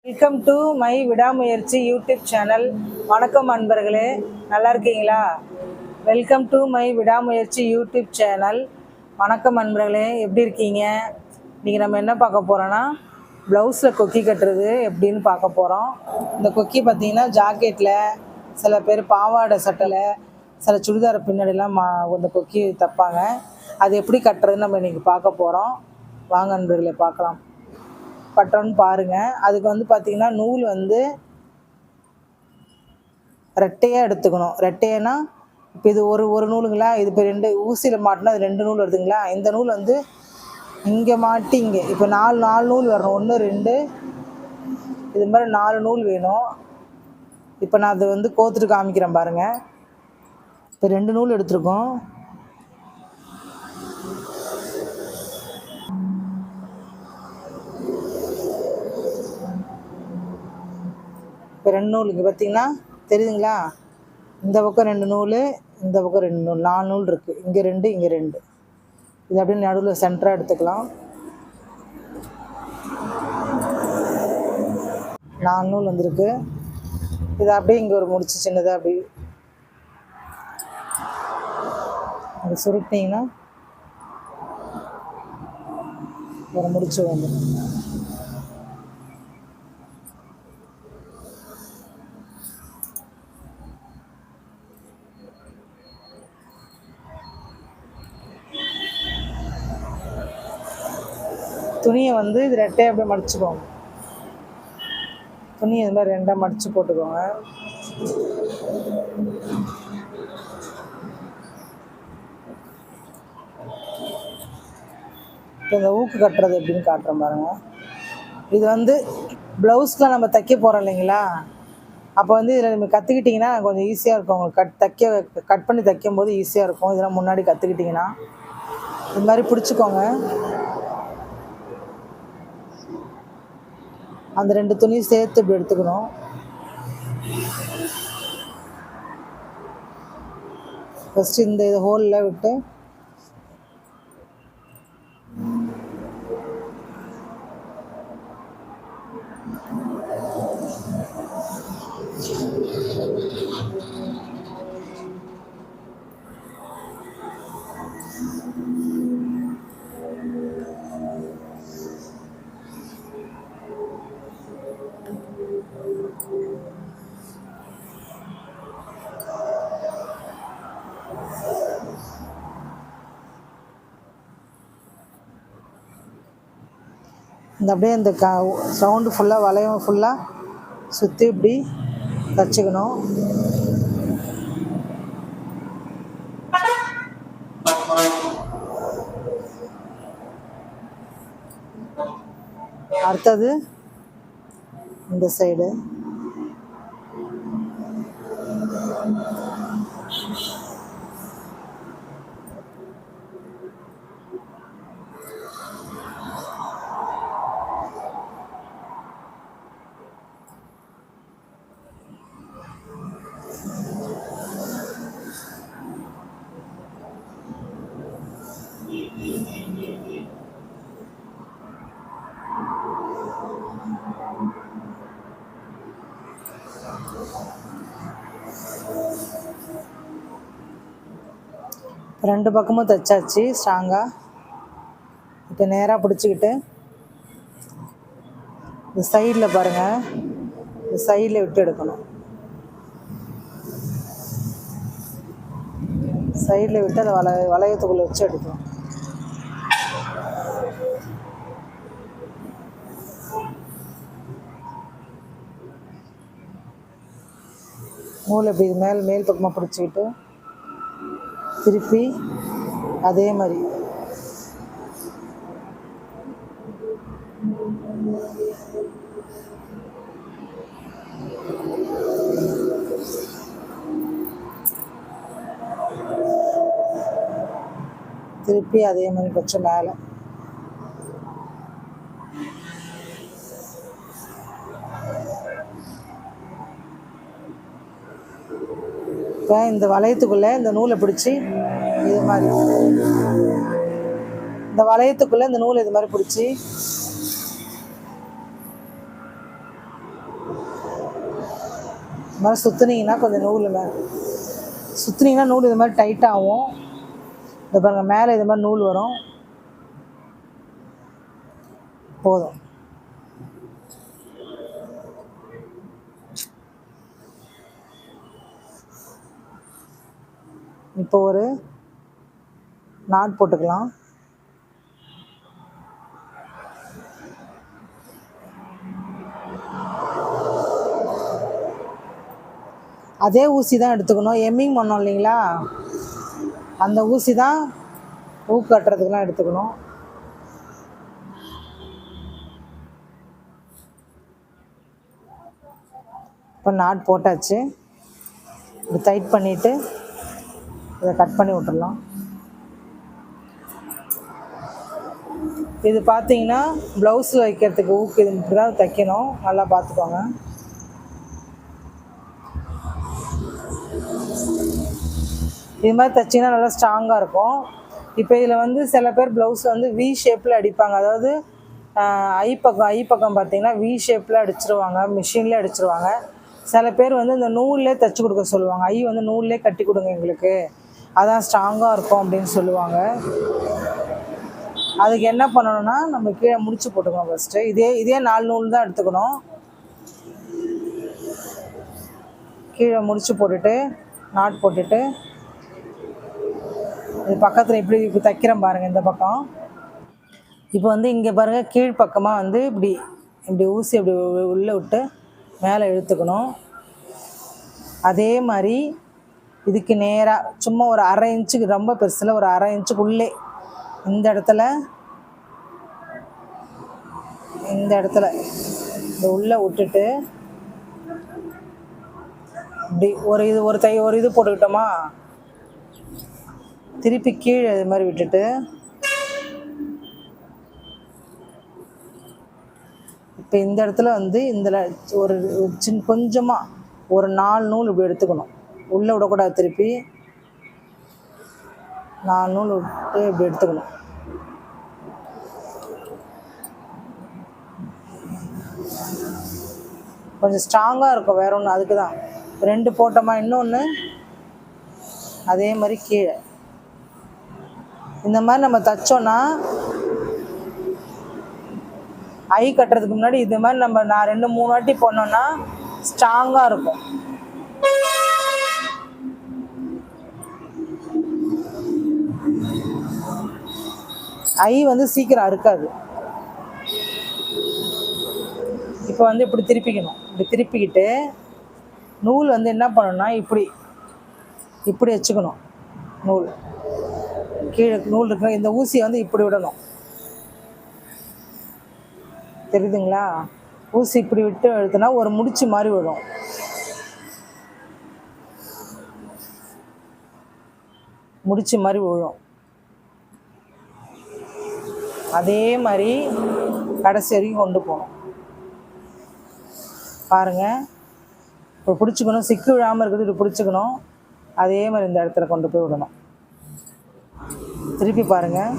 Welcome to my விடாமுயற்சி YouTube channel. வணக்கம் அன்பர்களே, நல்லா இருக்கீங்களா? வெல்கம் டு மை விடாமுயற்சி யூடியூப் சேனல். வணக்கம் அன்பர்களே, எப்படி இருக்கீங்க? இன்றைக்கி நம்ம என்ன பார்க்க போகிறோன்னா, ப்ளவுஸில் கொக்கி கட்டுறது எப்படின்னு பார்க்க போகிறோம். இந்த கொக்கி பார்த்திங்கன்னா ஜாக்கெட்டில், சில பேர் பாவாடை சட்டையில், சில சுடிதார் பின்னாடிலாம் இந்த கொக்கி தைப்பாங்க. அது எப்படி கட்டுறதுன்னு நம்ம இன்றைக்கி பார்க்க போகிறோம். வாங்க அன்பர்களே பார்க்கலாம். கட்டுறோன்னு பாருங்கள். அதுக்கு பார்த்திங்கன்னா நூல் ரெட்டையாக எடுத்துக்கணும். ரெட்டையனா இப்போ இது ஒரு நூலுங்களா, இது இப்போ 2 ஊசியில் மாட்டினா அது 2 நூல் வருதுங்களா. இந்த நூல் இங்கே மாட்டி இங்கே இப்போ 4 நூல் வரணும். 1 2 இது மாதிரி 4 நூல் வேணும். இப்போ நான் அதை கோத்துட்டு காமிக்கிறேன் பாருங்கள். இப்போ 2 நூல் எடுத்துருக்கோம். இப்போ 2 நூல் இங்கே பார்த்திங்கன்னா தெரியுதுங்களா. இந்த பக்கம் 2 நூல், இந்த பக்கம் 2 நூல், 4 நூல் இருக்குது. இங்கே 2 இங்கே 2. இது அப்படியே நடுவில் சென்டராக எடுத்துக்கலாம். 4 நூல் வந்திருக்கு. இது அப்படியே இங்கே ஒரு முடிச்சு சின்னதாக அப்படி அது சுருட்டிங்கன்னா ஒரு முடிச்சு வந்துடும். துணியை இது ரெட்டையாக அப்படியே மடிச்சுக்கோங்க. துணியை இது மாதிரி 2ஆக மடித்து போட்டுக்கோங்க. இப்போ இந்த ஊக்கு கட்டுறது எப்படின்னு காட்டுறேன் பாருங்கள். இது ப்ளவுஸ்லாம் நம்ம தைக்க போகிறோம் இல்லைங்களா. அப்போ இதில் நம்ம கற்றுக்கிட்டிங்கன்னா கொஞ்சம் ஈஸியாக இருக்கும் உங்களுக்கு. கட் பண்ணி தைக்கும் போது ஈஸியாக இருக்கும். இதெல்லாம் முன்னாடி கற்றுக்கிட்டிங்கன்னா இது மாதிரி பிடிச்சிக்கோங்க. அந்த 2 துணியும் சேர்த்து இப்படி எடுத்துக்கணும். ஃபஸ்ட்டு இந்த ஹோலில் விட்டு அப்படியே இந்த சவுண்டு ஃபுல்லாக வளையம் ஃபுல்லாக சுற்றி இப்படி தச்சுக்கணும். அடுத்தது இந்த சைடு ரெண்டு பக்கமும் தைச்சாச்சு ஸ்ட்ராங்காக. இப்போ நேராக பிடிச்சிக்கிட்டு இந்த சைடில் பாருங்கள், இந்த சைடில் விட்டு எடுக்கணும். சைடில் விட்டு அதை வளையத்துக்குள்ளே வச்சு எடுக்கணும். நூல் இப்படி மேல் பக்கமாக பிடிச்சிக்கிட்டு திருப்பி அதே மாதிரி கொஞ்சம் மேலே இப்போ இந்த வளையத்துக்குள்ளே இந்த நூலை பிடிச்சி இது மாதிரி இந்த வளையத்துக்குள்ளே இந்த நூலை இது மாதிரி பிடிச்சி இது மாதிரி சுற்றுனீங்கன்னா கொஞ்சம் நூல் சுற்றுனீங்கன்னா நூல் இது மாதிரி டைட்டாகும். இந்த பாருங்கள், மேலே இது மாதிரி நூல் வரும். போதும். இப்போ ஒரு நாட் போட்டுக்கலாம். அதே ஊசி தான் எடுத்துக்கணும். எம்மிங் பண்ணோம் இல்லைங்களா, அந்த ஊசி தான் ஊக்கு கட்டுறதுக்கெலாம் எடுத்துக்கணும். இப்போ நாட் போட்டாச்சு. இப்படி டைட் பண்ணிவிட்டு இதை கட் பண்ணி விட்டுடலாம். இது பார்த்தீங்கன்னா ப்ளவுஸில் வைக்கிறதுக்கு ஊக்கு இது இப்படி தான் தைக்கணும். நல்லா பார்த்துக்கோங்க. இது மாதிரி தைச்சிங்கன்னா நல்லா ஸ்ட்ராங்காக இருக்கும். இப்போ இதில் வந்து சில பேர் ப்ளவுஸ் வந்து வி ஷேப்பில் அடிப்பாங்க. அதாவது ஐ பக்கம் பார்த்தீங்கன்னா வி ஷேப்பில் அடிச்சிருவாங்க, மிஷினில் அடிச்சிருவாங்க. சில பேர் வந்து இந்த நூல்லே தைச்சி கொடுக்க சொல்லுவாங்க. ஐ வந்து நூல்லே கட்டி கொடுங்க எங்களுக்கு, அதான் ஸ்ட்ராங்காக இருக்கும் அப்படின்னு சொல்லுவாங்க. அதுக்கு என்ன பண்ணணும்னா, நம்ம கீழே முடிச்சு போட்டுக்கணும். ஃபஸ்ட்டு இதே 4 நூல் தான் எடுத்துக்கணும். கீழே முடிச்சு போட்டுட்டு நாட் போட்டுட்டு இது பக்கத்தில் இப்படி தைக்கிறேன் பாருங்கள். இந்த பக்கம் இப்போ வந்து இங்கே பாருங்கள், கீழ்ப்பக்கமாக வந்து இப்படி ஊசி இப்படி உள்ளே விட்டு மேலே இழுத்துக்கணும். அதே மாதிரி இதுக்கு நேராக சும்மா ஒரு 1/2 இன்ச்சுக்கு, ரொம்ப பெருசில் ஒரு 1/2 இன்ச்சுக்கு உள்ளே இந்த இடத்துல இந்த உள்ளே விட்டுட்டு இப்படி ஒரு இது போட்டுக்கிட்டோமா, திருப்பி கீழே இது மாதிரி விட்டுட்டு இப்போ இந்த இடத்துல வந்து ஒரு கொஞ்சமாக ஒரு 4 நூல் இப்படி எடுத்துக்கணும். உள்ளே விடக்கூடாது. திருப்பி 4 நூல் விட்டு இப்படி எடுத்துக்கணும். கொஞ்சம் ஸ்ட்ராங்காக இருக்கும், வேற ஒன்று. அதுக்கு தான் 2 போட்டோமா. இன்னொன்று அதே மாதிரி கீழே இந்த மாதிரி நம்ம தைச்சோன்னா, ஐ கட்டுறதுக்கு முன்னாடி இது மாதிரி நான் 2-3 வாட்டி போனோன்னா ஸ்ட்ராங்காக இருக்கும். ஐ வந்து சீக்கிரம் அறுக்காது. இப்போ வந்து இப்படி திருப்பிக்கணும். இப்படி திருப்பிக்கிட்டு நூல் வந்து என்ன பண்ணணும்னா, இப்படி வச்சுக்கணும். கீழே நூல் இருக்கு, இந்த ஊசியை வந்து இப்படி விடணும். தெரியுதுங்களா? ஊசி இப்படி விட்டு எடுத்தோன்னா ஒரு முடிச்சு மாதிரி விடும். முடிச்சு மாதிரி விழும். அதே மாதிரி கடைசி வரைக்கும் கொண்டு போகணும். பாருங்கள், இப்போ பிடிச்சிக்கணும். சிக்கு விழாமல் இருக்குது, இப்படி பிடிச்சிக்கணும். அதே மாதிரி இந்த இடத்துல கொண்டு போய் விடணும். திருப்பி பாருங்கள்.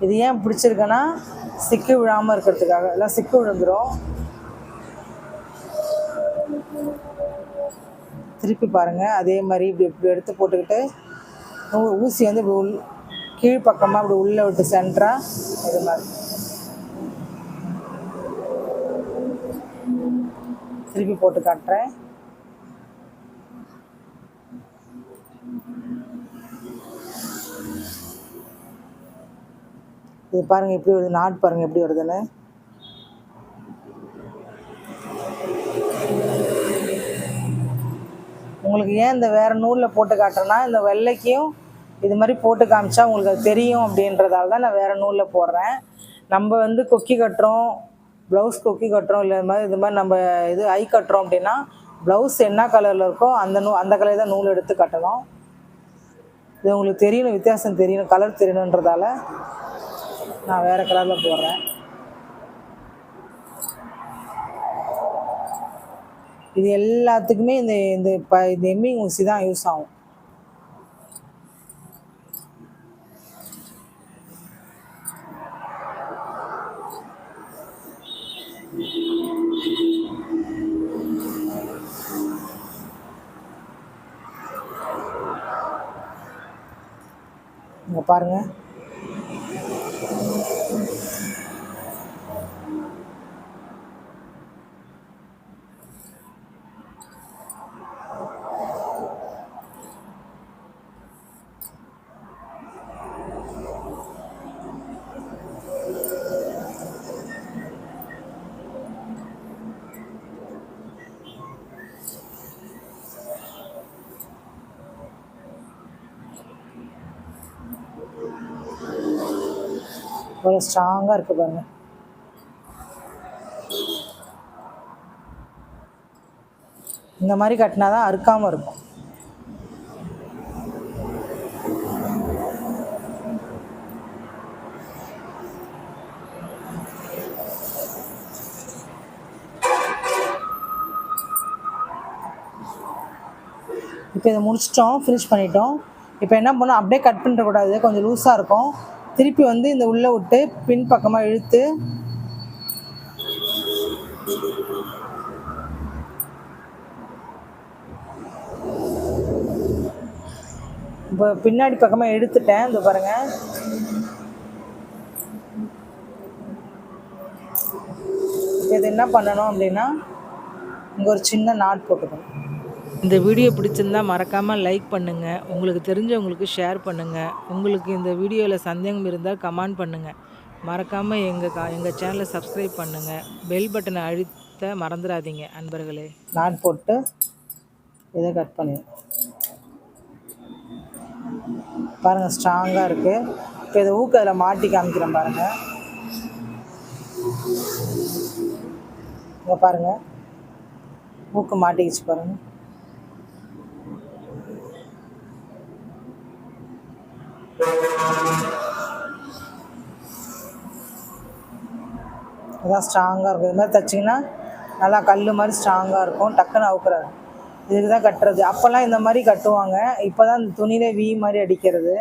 இது ஏன் பிடிச்சிருக்கேன்னா, சிக்கு விழாமல் இருக்கிறதுக்காக. எல்லாம் சிக்கு விழுந்துடும். திருப்பி பாருங்கள். அதே மாதிரி இப்படி எடுத்து போட்டுக்கிட்டு ஊசி வந்து இப்படி கீழ்ப்பக்கமாக இப்படி உள்ளே விட்டு சென்டராக இது மாதிரி திருப்பி போட்டு காட்டுறேன். இது பாருங்கள் எப்படி வருது, நாட் பாருங்கள் எப்படி வருதுன்னு. உங்களுக்கு ஏன் இந்த வேறு நூலில் போட்டு காட்டுறேன்னா, இந்த வெள்ளைக்கும் இது மாதிரி போட்டு காமிச்சா உங்களுக்கு அது தெரியும் அப்படின்றதால தான் நான் வேறு நூலில் போடுறேன். நம்ம வந்து கொக்கி கட்டுறோம், ப்ளவுஸ் கொக்கி கட்டுறோம், இல்லை இது மாதிரி நம்ம ஐ கட்டுறோம் அப்படின்னா, ப்ளவுஸ் என்ன கலரில் இருக்கோ அந்த கலர் தான் நூல் எடுத்து கட்டணும். இது உங்களுக்கு தெரியணும், வித்தியாசம் தெரியணும், கலர் தெரியணுன்றதால நான் வேறு கலரில் போடுறேன். இது எல்லாத்துக்குமே இந்த எம்மிங் ஊசி தான் யூஸ் ஆகும். இங்கே பாருங்கள். இவ்வளோ ஸ்ட்ராங்காக இருக்குது பாருங்கள். இந்த மாதிரி கட்டினா தான் அறுக்காமல் இருக்கும். இப்போ இதை முடிச்சிட்டோம், ஃபினிஷ் பண்ணிட்டோம். இப்போ என்ன பண்ணோம், அப்படியே கட் பண்ணிடக்கூடாது, கொஞ்சம் லூஸாக இருக்கும். திருப்பி வந்து இந்த உள்ளே விட்டு பின் பக்கமாக இழுத்து இப்போ பின்னாடி பக்கமாக எடுத்துட்டேன். இந்த பாருங்கள். இது என்ன பண்ணணும் அப்படின்னா, இங்கே ஒரு சின்ன நாட் போட்டுக்கணும். இந்த வீடியோ பிடிச்சிருந்தா மறக்காமல் லைக் பண்ணுங்கள், உங்களுக்கு தெரிஞ்சவங்களுக்கு ஷேர் பண்ணுங்கள். உங்களுக்கு இந்த வீடியோவில் சந்தேகம் இருந்தால் கமெண்ட் பண்ணுங்கள். மறக்காமல் எங்கள் சேனலை சப்ஸ்கிரைப் பண்ணுங்கள். பெல் பட்டனை அழுத்த மறந்துடாதீங்க அன்பர்களே. நாட் போட்டு இதை கட் பண்ணிடுங்க. பாருங்கள், ஸ்ட்ராங்காக இருக்குது. இப்போ இதை ஊக்கு அதில் மாட்டி காமிக்கிறேன் பாருங்கள். இங்கே பாருங்கள், ஊக்கு மாட்டிக்கிச்சு பாருங்கள். இதான் ஸ்ட்ராங்காக இருக்கும். இது மாதிரி தைச்சிங்கன்னா நல்லா கல் மாதிரி ஸ்ட்ராங்காக இருக்கும். டக்குன்னு அவுக்குறாரு. இதுக்கு தான் கட்டுறது. அப்போல்லாம் இந்த மாதிரி கட்டுவாங்க. இப்போ தான் இந்த துணியிலே வி மாதிரி அடிக்கிறது.